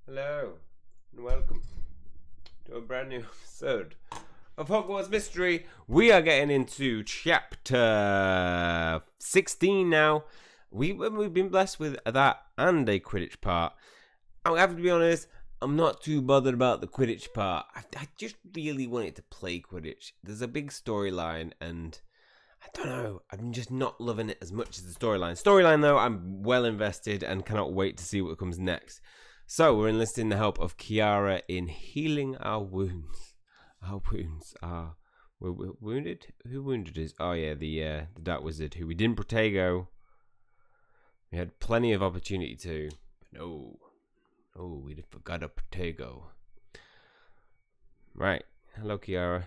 Hello, and welcome to a brand new episode of Hogwarts Mystery. We are getting into chapter 16 now. We've been blessed with that and a Quidditch part. I have to be honest, I'm not too bothered about the Quidditch part. I just really wanted to play Quidditch. There's a big storyline, and I don't know, I'm just not loving it as much as the storyline. Storyline, though, I'm well invested and cannot wait to see what comes next. So, we're enlisting the help of Kiara in healing our wounds. Our wounds are... We're wounded? Who wounded us? Oh, yeah, the Dark Wizard, who we didn't Protego. We had plenty of opportunity to, but no. Oh, we forgot a Protego. Right. Hello, Kiara.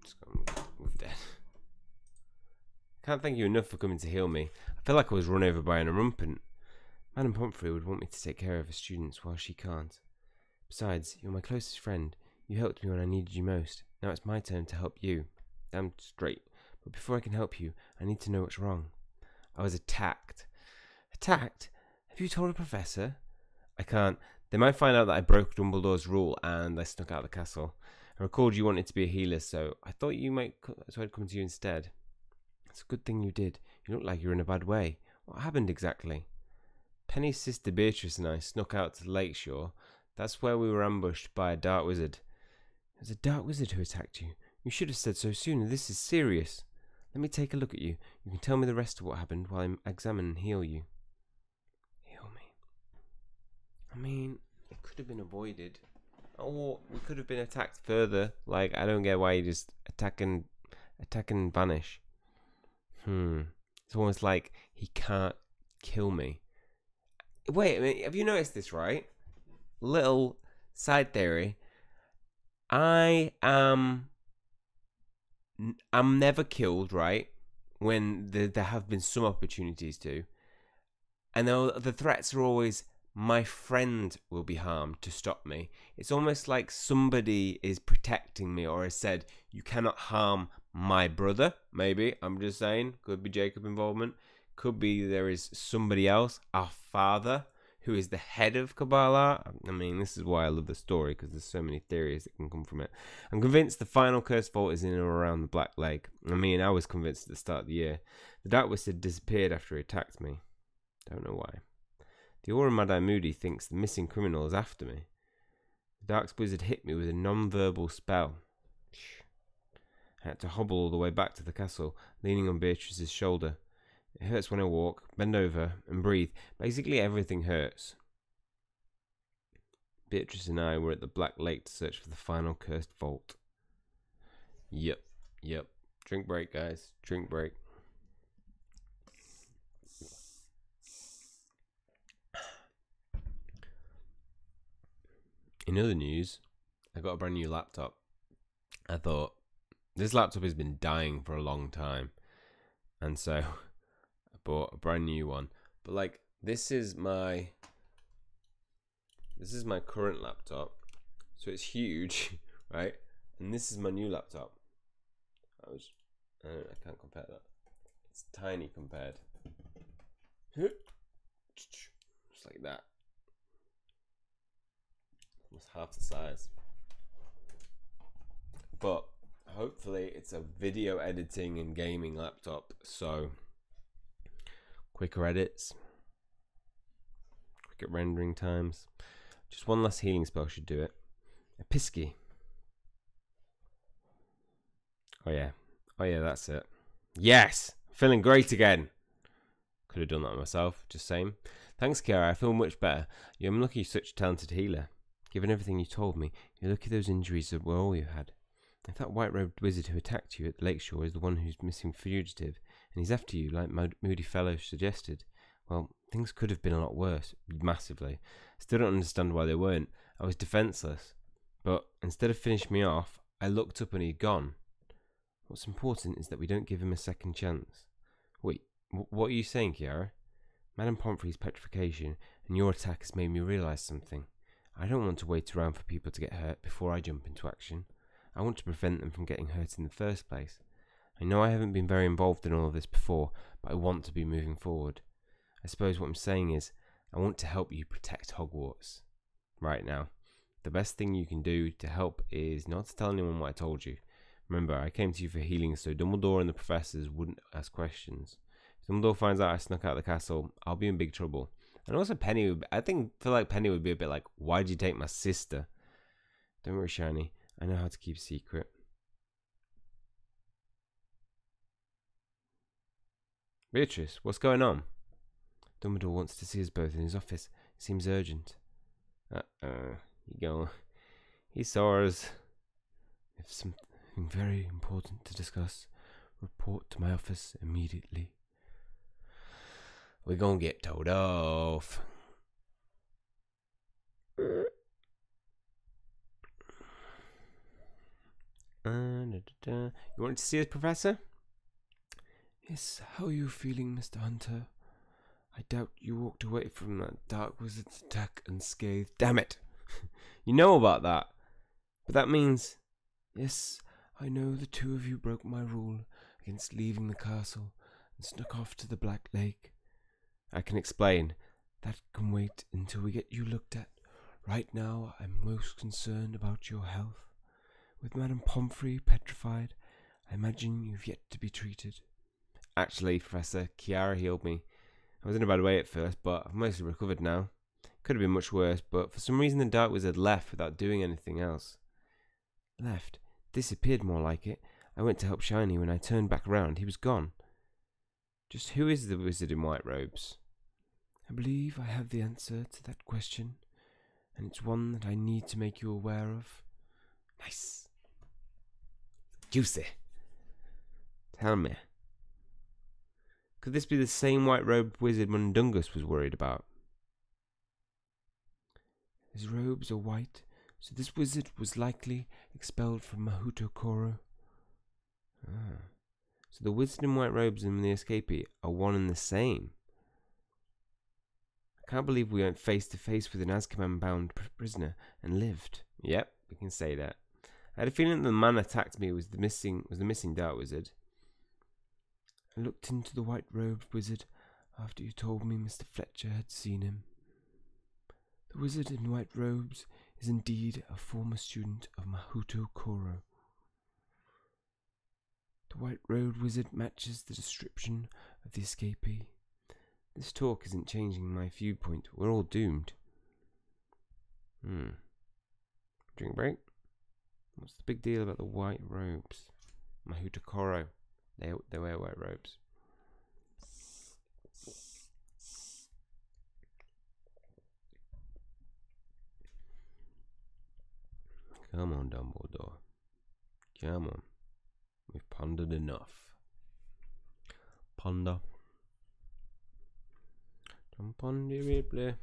Just gonna move that. Can't thank you enough for coming to heal me. I feel like I was run over by an erumpent. Madame Pomfrey would want me to take care of her students while she can't. Besides, you're my closest friend. You helped me when I needed you most. Now it's my turn to help you. Damn straight. But before I can help you, I need to know what's wrong. I was attacked. Attacked? Have you told a professor? I can't. They might find out that I broke Dumbledore's rule and I snuck out of the castle. I recalled you wanted to be a healer, so I thought you might, so I'd come to you instead. It's a good thing you did. You look like you're in a bad way. What happened exactly? Penny's sister Beatrice and I snuck out to the lakeshore. That's where we were ambushed by a dark wizard. It was a dark wizard who attacked you. You should have said so sooner. This is serious. Let me take a look at you. You can tell me the rest of what happened while I examine and heal you. Heal me. I mean, it could have been avoided. Or we could have been attacked further. Like, I don't get why you just attack and vanish. It's almost like he can't kill me. Wait a minute, have you noticed this, right? Little side theory. I'm never killed, right? When there have been some opportunities to. And the threats are always, my friend will be harmed to stop me. It's almost like somebody is protecting me or has said, you cannot harm my brother. Maybe, I'm just saying. Could be Jacob involvement. Could be there is somebody else, our father, who is the head of Kabbalah. I mean, this is why I love the story, because there's so many theories that can come from it. I'm convinced the final cursed vault is in or around the Black Lake. I was convinced at the start of the year. The Dark Wizard disappeared after he attacked me. Don't know why. The Aura Mad-Eye Moody thinks the missing criminal is after me. The Dark Wizard hit me with a non-verbal spell. I had to hobble all the way back to the castle, leaning on Beatrice's shoulder. It hurts when I walk, bend over, and breathe. Basically, everything hurts. Beatrice and I were at the Black Lake to search for the final cursed vault. Yep. Drink break, guys. Drink break. In other news, I got a brand new laptop. I thought, this laptop has been dying for a long time. And so... bought a brand new one, but like this is my current laptop, so it's huge, right? And this is my new laptop. I can't compare that. It's tiny compared. Just like that, almost half the size. But hopefully, it's a video editing and gaming laptop, so. Quicker edits, quicker rendering times. Just one less healing spell should do it. A Pisky. Oh yeah, that's it. Yes, feeling great again. Could have done that myself, just saying. Thanks, Kiara, I feel much better. You're lucky you're such a talented healer. Given everything you told me, you're lucky those injuries were all you had. If that white-robed wizard who attacked you at the lakeshore is the one who's missing fugitive, and he's after you, like Moody Fellow suggested, well, things could have been a lot worse, massively. Still don't understand why they weren't. I was defenseless. But instead of finishing me off, I looked up and he'd gone. What's important is that we don't give him a second chance. Wait, what are you saying, Kiara? Madame Pomfrey's petrification and your attack has made me realise something. I don't want to wait around for people to get hurt before I jump into action. I want to prevent them from getting hurt in the first place. I know I haven't been very involved in all of this before, but I want to be moving forward. I suppose what I'm saying is, I want to help you protect Hogwarts. right now. The best thing you can do to help is not to tell anyone what I told you. Remember, I came to you for healing so Dumbledore and the professors wouldn't ask questions. If Dumbledore finds out I snuck out of the castle, I'll be in big trouble. And also Penny would, feel like Penny would be a bit like, why'd you take my sister? Don't worry, Shiny. I know how to keep a secret. Beatrice, what's going on? Dumbledore wants to see us both in his office. It seems urgent. You go. He saw us. If something very important to discuss, report to my office immediately. We're gonna get told off. You wanted to see us, Professor? Yes, how are you feeling, Mr. Hunter? I doubt you walked away from that dark wizard's attack unscathed. Damn it! You know about that. But that means... Yes, I know the two of you broke my rule against leaving the castle and snuck off to the Black Lake. I can explain. That can wait until we get you looked at. Right now, I'm most concerned about your health. With Madame Pomfrey petrified, I imagine you've yet to be treated. Actually, Professor, Kiara healed me. I was in a bad way at first, but I've mostly recovered now. Could have been much worse, but for some reason the Dark Wizard left without doing anything else. Left? Disappeared, more like it. I went to help Shiny. When I turned back around, he was gone. Just who is the wizard in white robes? I believe I have the answer to that question, and it's one that I need to make you aware of. Nice. Juicy. Tell me. Could this be the same white-robed wizard Mundungus was worried about? His robes are white, so this wizard was likely expelled from Mahuto Koro. So the wizard in white robes and the escapee are one and the same. I can't believe we went face to face with an Azkaban-bound prisoner and lived. Yep, we can say that. I had a feeling that the man attacked me was the missing Dark Wizard. I looked into the white-robed wizard after you told me Mr. Fletcher had seen him. The wizard in white robes is indeed a former student of Mahuto Koro. The white-robed wizard matches the description of the escapee. This talk isn't changing my viewpoint. We're all doomed. Drink break? What's the big deal about the white robes? Mahuto Koro. They wear white robes. Come on, Dumbledore. Come on. We've pondered enough. Ponder. Don't ponder it.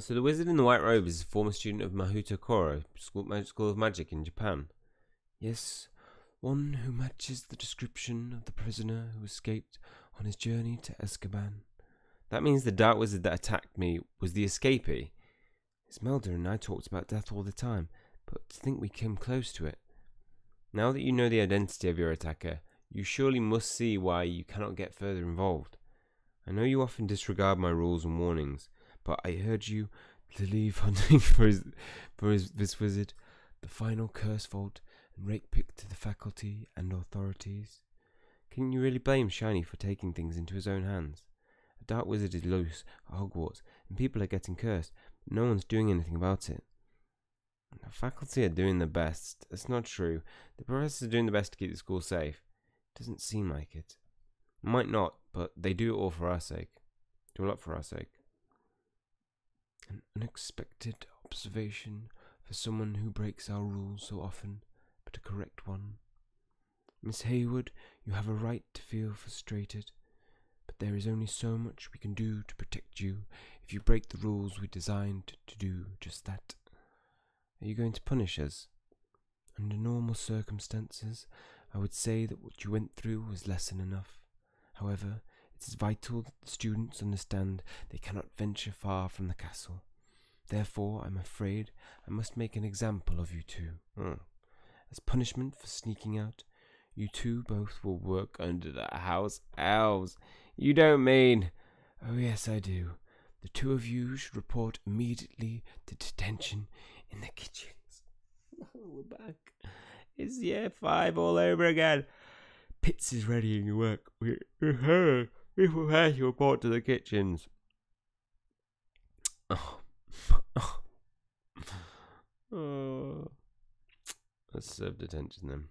So the wizard in the white robe is a former student of Mahuto Koro, School of Magic in Japan. Yes, one who matches the description of the prisoner who escaped on his journey to Azkaban. That means the dark wizard that attacked me was the escapee. Esmelda and I talked about death all the time, but to think we came close to it. Now that you know the identity of your attacker, you surely must see why you cannot get further involved. I know you often disregard my rules and warnings, but I urge you to leave hunting for this wizard, the final curse vault, and rake pick to the faculty and authorities. Can you really blame Shiny for taking things into his own hands? A dark wizard is loose at Hogwarts, and people are getting cursed, but no one's doing anything about it. The faculty are doing their best. That's not true. The professors are doing the best to keep the school safe. Doesn't seem like it. Might not, but they do it all for our sake. Do a lot for our sake. An unexpected observation for someone who breaks our rules so often, but a correct one. Miss Hayward, you have a right to feel frustrated, but there is only so much we can do to protect you if you break the rules we designed to do just that. Are you going to punish us? Under normal circumstances, I would say that what you went through was lesson enough. However, it is vital that the students understand they cannot venture far from the castle. Therefore, I'm afraid I must make an example of you two. As punishment for sneaking out, you two both will work under the house elves. You don't mean... Oh yes, I do. The two of you should report immediately to detention in the kitchens. We're back. It's year 5 all over again. Pitts is readying your work. We prepare to report to the kitchens. Oh. Let's serve detention then.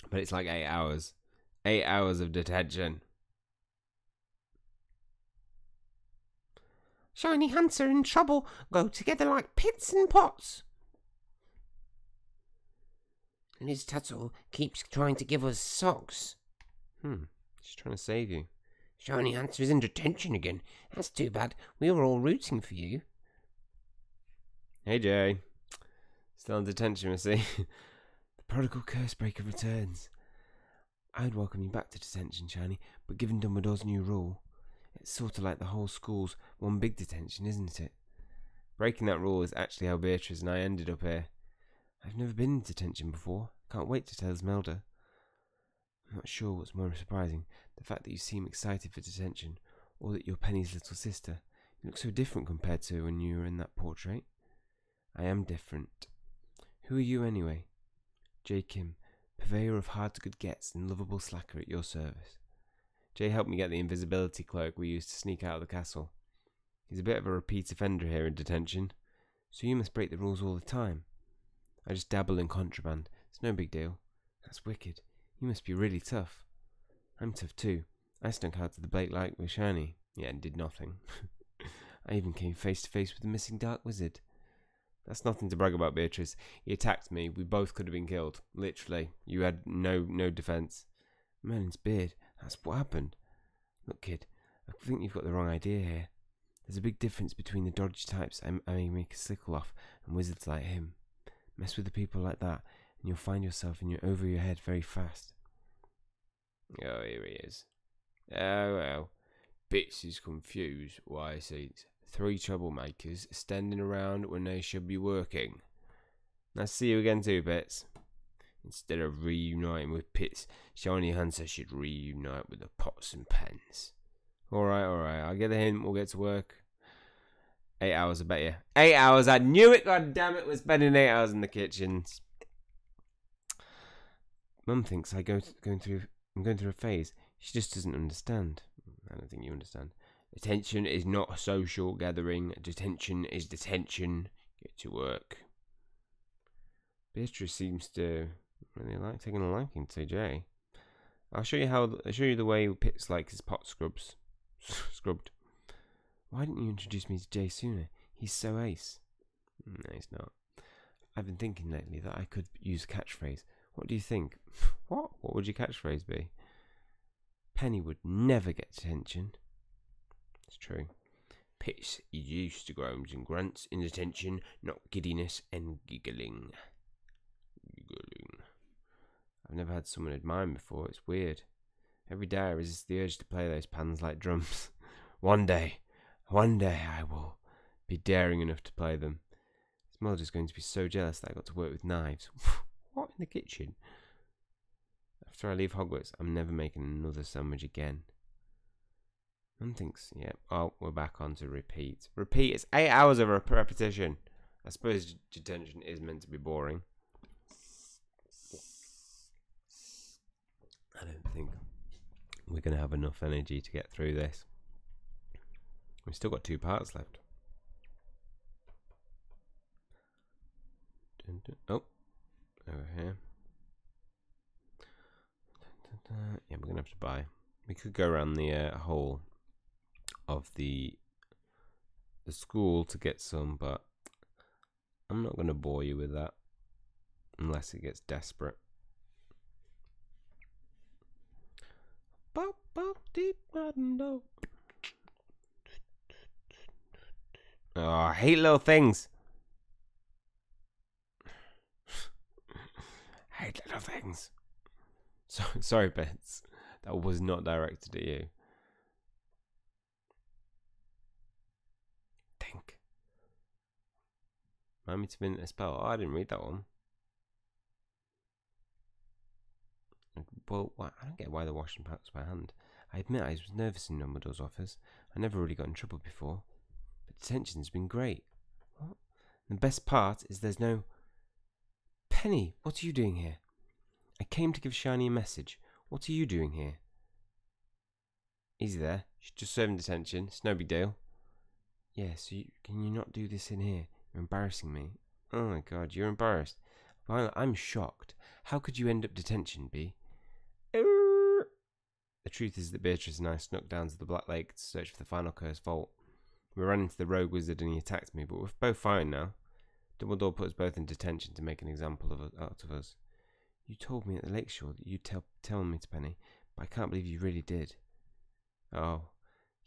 But it's like 8 hours. 8 hours of detention. Shiny hunts are in trouble. Go together like pits and pots. Liz Tuttle keeps trying to give us socks. She's trying to save you. Shiny Hunter is in detention again. That's too bad. We were all rooting for you. Hey, Jay. Still in detention, we see. The prodigal cursebreaker returns. I'd welcome you back to detention, Shiny, but given Dumbledore's new rule, it's sort of like the whole school's one big detention, isn't it? Breaking that rule is actually how Beatrice and I ended up here. I've never been in detention before. Can't wait to tell Esmeralda. I'm not sure what's more surprising, the fact that you seem excited for detention, or that you're Penny's little sister. You look so different compared to when you were in that portrait. I am different. Who are you anyway? J. Kim, purveyor of hard-to-good gets and lovable slacker at your service. Jay helped me get the invisibility cloak we used to sneak out of the castle. He's a bit of a repeat offender here in detention, so you must break the rules all the time. I just dabble in contraband. It's no big deal. That's wicked. You must be really tough. I'm tough too. I snuck out to the Blake Light with Shiny, yeah, and did nothing. I even came face to face with the missing Dark Wizard. That's nothing to brag about, Beatrice. He attacked me. We both could have been killed. Literally. You had no defense. Merlin's beard. That's what happened. Look, kid, I think you've got the wrong idea here. There's a big difference between the dodgy types I may make a sickle off and wizards like him. Mess with the people like that, and you'll find yourself over your head very fast. Oh, here he is. Oh, well. Bits is confused. Why, I see 3 troublemakers standing around when they should be working. Nice to see you again too, Bits. Instead of reuniting with Pitts, Shiny Hunter should reunite with the pots and pans. Alright, I'll get the hint, we'll get to work. 8 hours, I bet you. 8 hours, I knew it, god damn it, we're spending 8 hours in the kitchens. Mum thinks I'm going through a phase. She just doesn't understand. I don't think you understand. Detention is not a social gathering. Detention is detention. Get to work. Beatrice seems to really like taking a liking to Jay. I'll show you the way Pitts likes his pot scrubbed. Why didn't you introduce me to Jay sooner? He's so ace. No, he's not. I've been thinking lately that I could use a catchphrase. What do you think? What? What would your catchphrase be? Penny would never get detention. It's true. Pitts is used to groans and grunts in detention, not giddiness and giggling. I've never had someone admire me before. It's weird. Every day I resist the urge to play those pans like drums. One day I will be daring enough to play them. Smolder's going to be so jealous that I got to work with knives. What, in the kitchen? After I leave Hogwarts, I'm never making another sandwich again. Mum thinks, yeah, oh, we're back on to repeat. Repeat, it's 8 hours of repetition. I suppose detention is meant to be boring. I don't think we're going to have enough energy to get through this. We've still got 2 parts left. Oh, over here. Yeah, we're going to have to buy. We could go around the whole of the school to get some, but I'm not going to bore you with that unless it gets desperate. Oh, I hate little things. I hate little things. Sorry, Bets. That was not directed at you. Think. Remind me to mint a spell. Oh, I didn't read that one. Well, I don't get why the washing powder's by hand. I admit I was nervous in Dumbledore's office. I never really got in trouble before. But detention's been great. What? And the best part is there's no... Penny, what are you doing here? I came to give Shiny a message. What are you doing here? Easy there. She's just serving detention. It's no big deal. Yeah, so can you not do this in here? You're embarrassing me. Oh my god, you're embarrassed. Well, I'm shocked. How could you end up detention, B? The truth is that Beatrice and I snuck down to the Black Lake to search for the final cursed vault. We ran into the rogue wizard and he attacked me, but we're both fine now. Dumbledore put us both in detention to make an example out of us. You told me at the lakeshore that you'd tell me to Penny, but I can't believe you really did. Oh,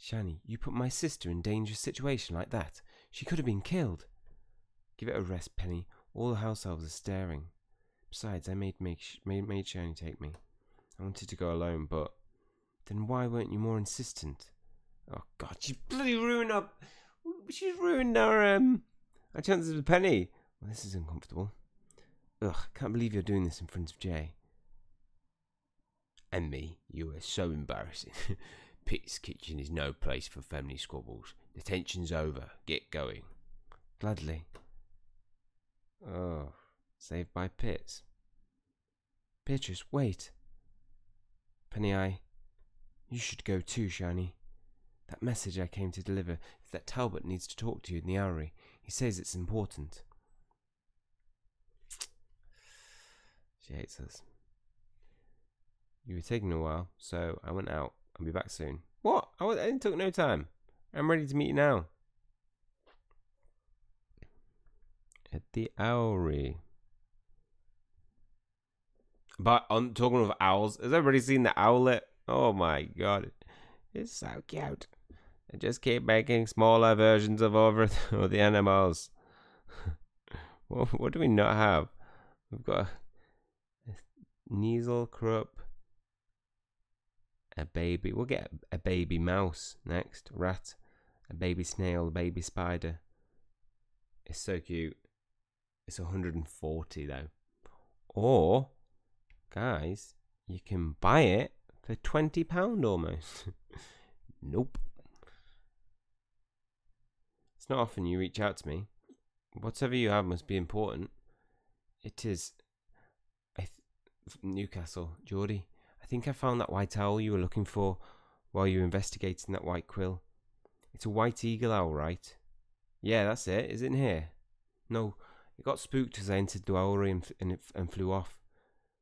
Shani, you put my sister in a dangerous situation like that. She could have been killed. Give it a rest, Penny. All the house elves are staring. Besides, I made Shani take me. I wanted to go alone, but... Then why weren't you more insistent? Oh, God, she's bloody ruined up. She's ruined our chances with Penny. Well, this is uncomfortable. Ugh, I can't believe you're doing this in front of Jay. And me. You are so embarrassing. Pit's kitchen is no place for family squabbles. Detention's over. Get going. Gladly. Oh, saved by Pitts. Beatrice, wait. Penny, you should go too, Shiny. That message I came to deliver is that Talbot needs to talk to you in the Owlery. He says it's important. She hates us. You were taking a while, so I went out. I'll be back soon. What? It took no time. I'm ready to meet you now. At the Owlery. But on talking of owls, has everybody seen the owlet? Oh my god. It's so cute. They just keep making smaller versions of all the animals. What do we not have? We've got a Kneasel Krupp. A baby. We'll get a baby mouse next. Rat. A baby snail. A baby spider. It's so cute. It's 140 though. Or, guys, you can buy it for £20 almost. Nope. It's not often you reach out to me. Whatever you have must be important. It is. Newcastle, Geordie. I think I found that white owl you were looking for while you were investigating that white quill. It's a white eagle owl, right? Yeah, that's it. Is it in here? No, it got spooked as I entered the owlery and flew off.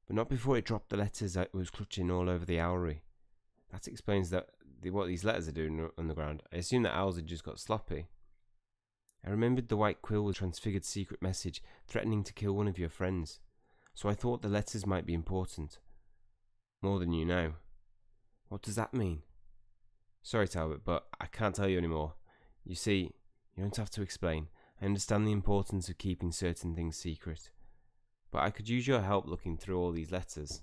But not before it dropped the letters it was clutching all over the owlery. That explains what these letters are doing on the ground. I assume that owls had just got sloppy. I remembered the white quill with a transfigured secret message threatening to kill one of your friends. So I thought the letters might be important. More than you know. What does that mean? Sorry, Talbot, but I can't tell you anymore. You see, you don't have to explain. I understand the importance of keeping certain things secret. But I could use your help looking through all these letters.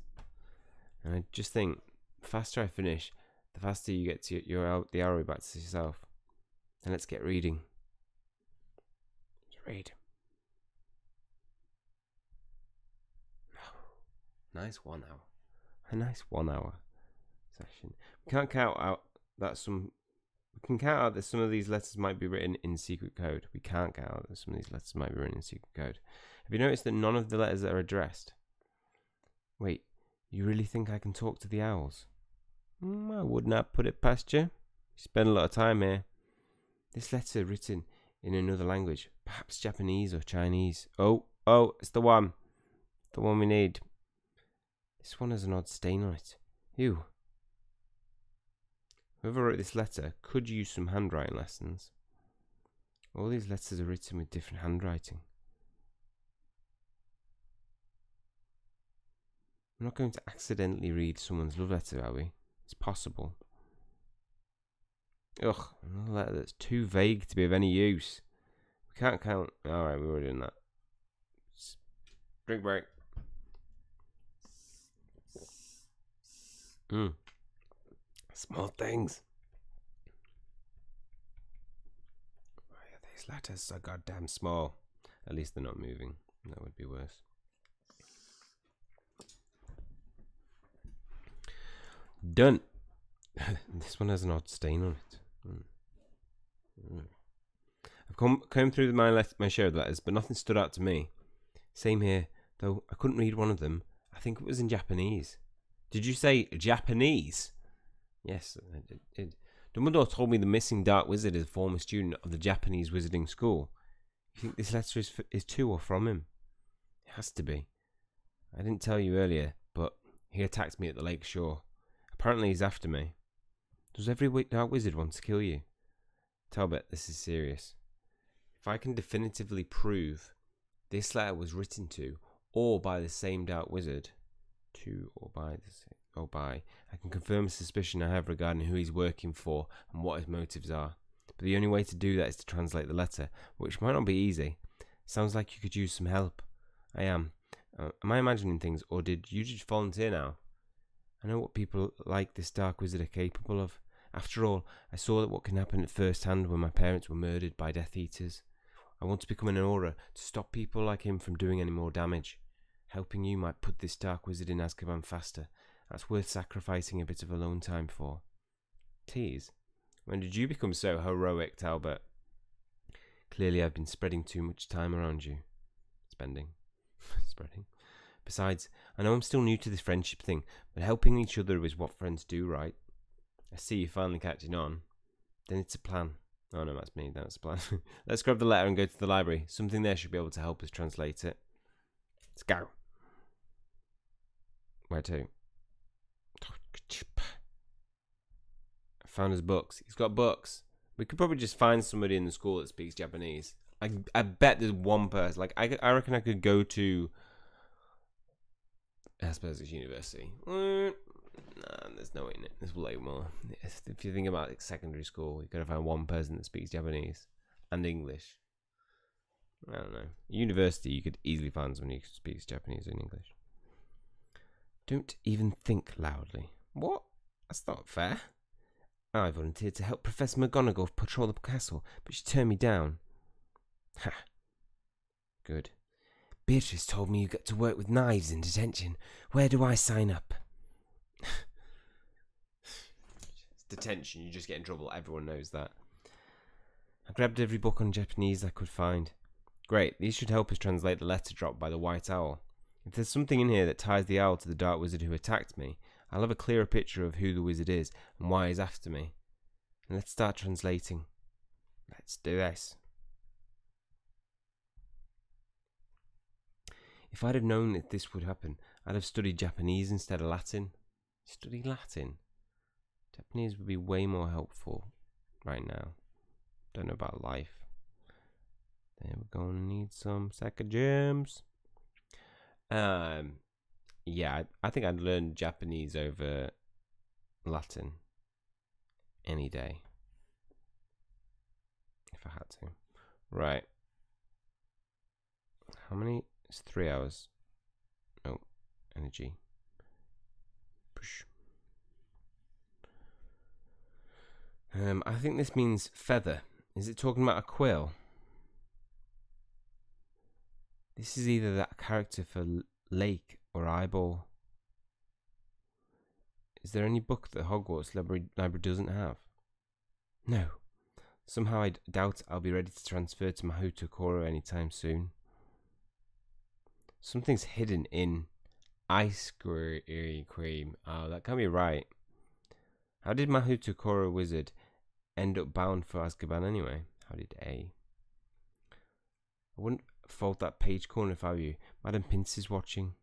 And I just think, the faster I finish, the faster you get to the owlery back to yourself. Then let's get reading. Let's read. Nice 1 hour. A nice 1 hour session. We can't count out that some of these letters might be written in secret code. We can't count out that some of these letters might be written in secret code. Have you noticed that none of the letters are addressed? Wait, you really think I can talk to the owls? I would not put it past you. You spend a lot of time here. This letter written in another language, perhaps Japanese or Chinese. Oh, it's the one. The one we need. This one has an odd stain on it. Ew. Whoever wrote this letter could use some handwriting lessons. All these letters are written with different handwriting. We're not going to accidentally read someone's love letter, are we? It's possible. Ugh, another letter that's too vague to be of any use. We can't count. Alright, we've already done that. Drink break. Small things. Why are these letters so goddamn small? At least they're not moving. That would be worse. Done. This one has an odd stain on it. I've combed through my share of letters, but nothing stood out to me. Same here, though I couldn't read one of them. I think it was in Japanese. Did you say Japanese? Yes, I did. Dumbledore told me the missing Dark Wizard is a former student of the Japanese wizarding school. You think this letter is to or from him? It has to be. I didn't tell you earlier, but he attacked me at the lake shore. Apparently he's after me. Does every Dark Wizard want to kill you? Talbot, this is serious. If I can definitively prove this letter was written to or by the same Dark Wizard, I can confirm a suspicion I have regarding who he's working for and what his motives are. But the only way to do that is to translate the letter, which might not be easy. Sounds like you could use some help. I am. Am I imagining things, or did you just volunteer now? I know what people like this Dark Wizard are capable of. After all, I saw what can happen at first hand when my parents were murdered by Death Eaters. I want to become an Auror to stop people like him from doing any more damage. Helping you might put this Dark Wizard in Azkaban faster. That's worth sacrificing a bit of alone time for. Tease? When did you become so heroic, Talbot? Clearly I've been spreading too much time around you. Spreading. Besides, I know I'm still new to this friendship thing, but helping each other is what friends do, right? I see you're finally catching on. Then it's a plan. Oh no, that's me. That's a plan. Let's grab the letter and go to the library. Something there should be able to help us translate it. Let's go. Where to? I found his books. He's got books. We could probably just find somebody in the school that speaks Japanese. I bet there's one person. Like I reckon I could go to. I suppose it's university. Nah, there's no way in it. There's way more. If you think about like secondary school, you've got to find one person that speaks Japanese and English. I don't know. University, you could easily find someone who speaks Japanese and English. Don't even think loudly. What? That's not fair. I volunteered to help Professor McGonagall patrol the castle, but she turned me down. Ha. Good. Beatrice told me you got to work with knives in detention. Where do I sign up? It's detention, you just get in trouble. Everyone knows that. I grabbed every book on Japanese I could find. Great, these should help us translate the letter dropped by the White Owl. If there's something in here that ties the owl to the Dark Wizard who attacked me, I'll have a clearer picture of who the wizard is and why he's after me. And let's start translating. Let's do this. If I'd have known that this would happen, I'd have studied Japanese instead of Latin. Study Latin? Japanese would be way more helpful right now. Don't know about life. Then we're gonna need some sack of gems. Yeah, I think I'd learn Japanese over Latin any day if I had to. Right. How many? It's 3 hours. Oh, energy. Push. I think this means feather. Is it talking about a quill? This is either that character for lake or eyeball. Is there any book that Hogwarts library doesn't have? No. Somehow I doubt I'll be ready to transfer to Mahuto Koro anytime soon. Something's hidden in ice cream. Oh, that can't be right. How did Mahuto Koro Wizard end up bound for Azkaban anyway? How did A? I wouldn't fold that page corner if I were you. Madam Pince is watching.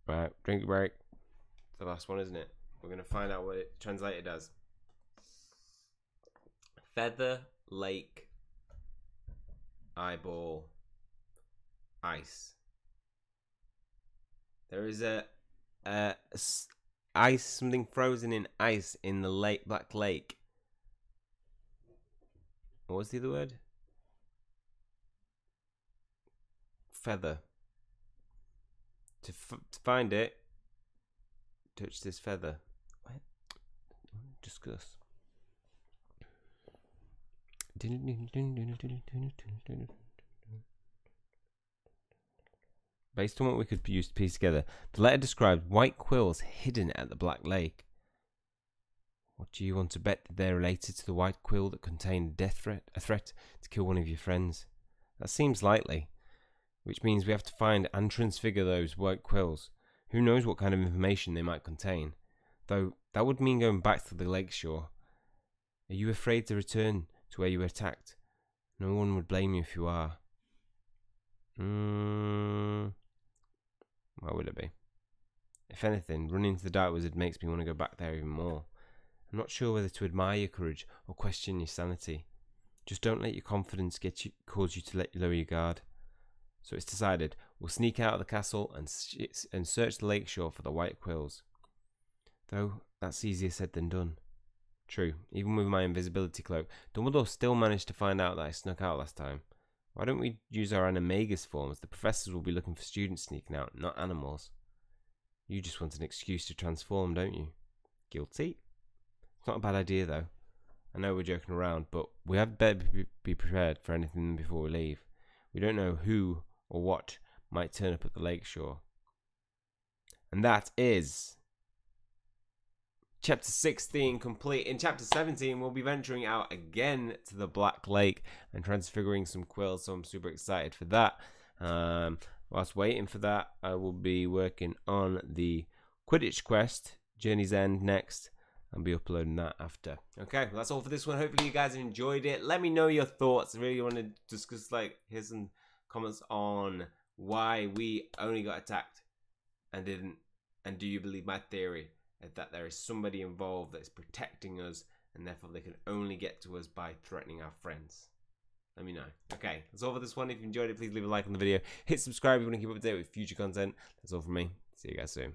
Right, drink break. It's the last one, isn't it? We're going to find out what it translated as. Feather, lake, eyeball, ice. There is a ice, something frozen in ice in the lake, Black Lake. What was the other word? Feather. To find it, touch this feather. What? Discuss. Based on what we could use to piece together, the letter described white quills hidden at the Black Lake. What do you want to bet that they're related to the white quill that contained a threat to kill one of your friends? That seems likely, which means we have to find and transfigure those white quills. Who knows what kind of information they might contain? Though, that would mean going back to the lakeshore. Are you afraid to return to where you were attacked? No one would blame you if you are. Why would it be? If anything, running into the Dark Wizard makes me want to go back there even more. I'm not sure whether to admire your courage or question your sanity. Just don't let your confidence cause you to lower your guard. So it's decided. We'll sneak out of the castle and search the lakeshore for the white quills. Though, that's easier said than done. True, even with my invisibility cloak, Dumbledore still managed to find out that I snuck out last time. Why don't we use our animagus forms? The professors will be looking for students sneaking out, not animals. You just want an excuse to transform, don't you? Guilty? It's not a bad idea, though. I know we're joking around, but we had better be prepared for anything before we leave. We don't know who or what might turn up at the lakeshore. And that is Chapter 16 complete. In Chapter 17, we'll be venturing out again to the Black Lake and transfiguring some quills, so I'm super excited for that. Whilst waiting for that, I will be working on the Quidditch quest, Journey's End, next. I'll be uploading that after. Okay, well, that's all for this one. Hopefully you guys enjoyed it. Let me know your thoughts. I really want to discuss, here's some comments on why we only got attacked and didn't. And do you believe my theory that there is somebody involved that is protecting us and therefore they can only get to us by threatening our friends? Let me know. Okay, that's all for this one. If you enjoyed it, please leave a like on the video. Hit subscribe if you want to keep up to date with future content. That's all from me. See you guys soon.